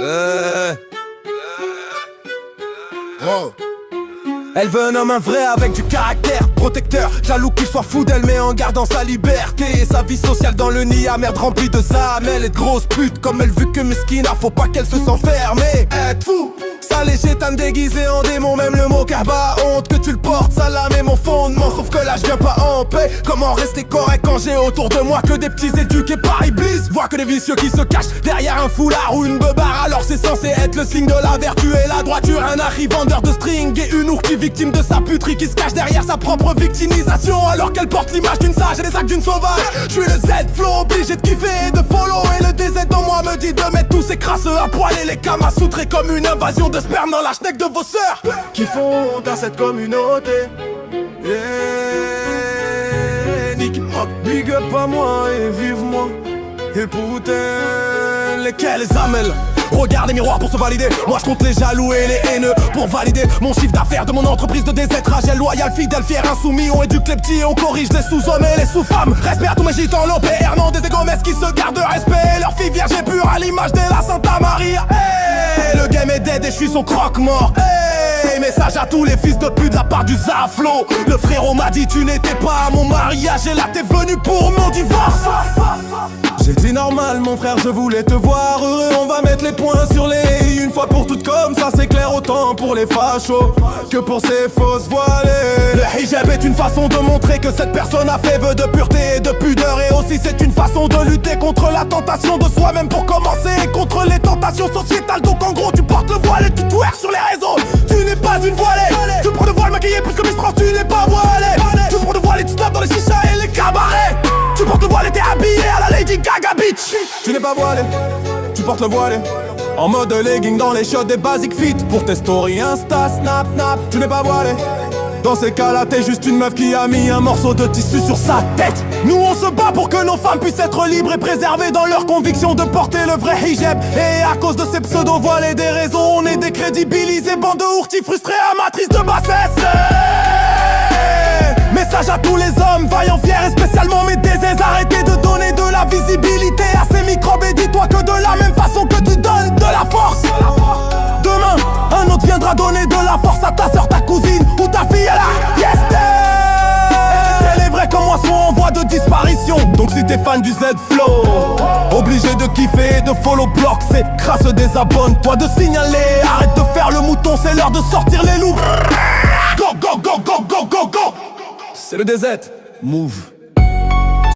Wow. Elle veut un homme, un vrai avec du caractère, protecteur, jaloux qu'il soit fou d'elle mais en gardant sa liberté et sa vie sociale dans le nid à merde remplie de zam. Elle est de grosse pute comme elle vu que Meskina, faut pas qu'elle se sent fermée. Être fou, ça les gétane déguisé en démon, même le mot carba, honte que tu le portes, ça là mais mon fondement. Sauf que là je viens pas en paix, comment rester correct quand j'ai autour de moi que des petits éduqués par Iblis. Vois que des vicieux qui se cachent derrière un foulard ou une beubare, alors c'est censé être le signe de la vertu et la droiture. Un arri vendeur de string et une ourtie victime de sa puterie qui se cache derrière sa propre victimisation, alors qu'elle porte l'image d'une sage et les actes d'une sauvage. Je suis le Z-flow obligé de kiffer et de follow, et le DZ en moi me dit de mettre tous ces crasseux à poil et les camas soutrés comme une invasion de sperme dans la schneck de vos sœurs Qui font à cette communauté. Nick Mock, big up à moi et vive moi. Et putain, lesquels amènent. Regarde les miroirs pour se valider. Moi je compte les jaloux et les haineux pour valider mon chiffre d'affaires de mon entreprise de DZ. Ragel, loyal, fidèle, fier, insoumis. On éduque les petits et on corrige les sous-hommes et les sous-femmes. Respect à tous mes gitans, Lopé, Hernandez et Gomez qui se gardent de respect. Leur fille vierge et pure à l'image de la Santa Maria. Hey, le game est dead et je suis son croque-mort. Hey, message à tous les fils de pute de la part du Zaflo. Le frérot m'a dit tu n'étais pas à mon mariage et là t'es venu pour mon divorce. J'ai dit normal mon frère, je voulais te voir heureux. On va mettre les points sur les i une fois pour toutes, comme ça c'est clair autant pour les fachos que pour ces fausses voilées. Le hijab est une façon de montrer que cette personne a fait vœu de pureté et de pudeur, et aussi c'est une façon de lutter contre la tentation de soi-même pour commencer, et contre les tentations sociétales. Donc en gros tu portes le voile et tu twerks sur les réseaux. Tu n'es pas une voilée. Tu prends le voile maquillé plus que Miss France, tu n'es pas voilée. Tu prends le voile et tu snaps dans les chichas et les cabarets. Tu portes le voile et t'es habillé à la Lady Gaga bitch. Tu n'es pas voilé, tu portes le voile en mode legging dans les shots des Basic Fit pour tes stories Insta, Snap, Nap. Tu n'es pas voilé, dans ces cas-là t'es juste une meuf qui a mis un morceau de tissu sur sa tête. Nous on se bat pour que nos femmes puissent être libres et préservées dans leur conviction de porter le vrai hijab. Et à cause de ces pseudo-voiles et des réseaux, on est décrédibilisés, bande de ourtis frustrés amatrices de bassesse. Message à tous les hommes, vaillants, fiers et spécialement mes DZ. Arrêtez de donner de la visibilité à ces microbes et dis-toi que de la même façon que tu donnes de la force, demain, un autre viendra donner de la force à ta soeur, ta cousine ou ta fille à la yes. Et les vrais comme moi sont en voie de disparition. Donc si t'es fan du Z-Flow, obligé de kiffer et de follow block, c'est crasse, désabonne-toi, de signaler. Arrête de faire le mouton, c'est l'heure de sortir les loups. Go, go, go, go, go, go, go. C'est le DZ, move.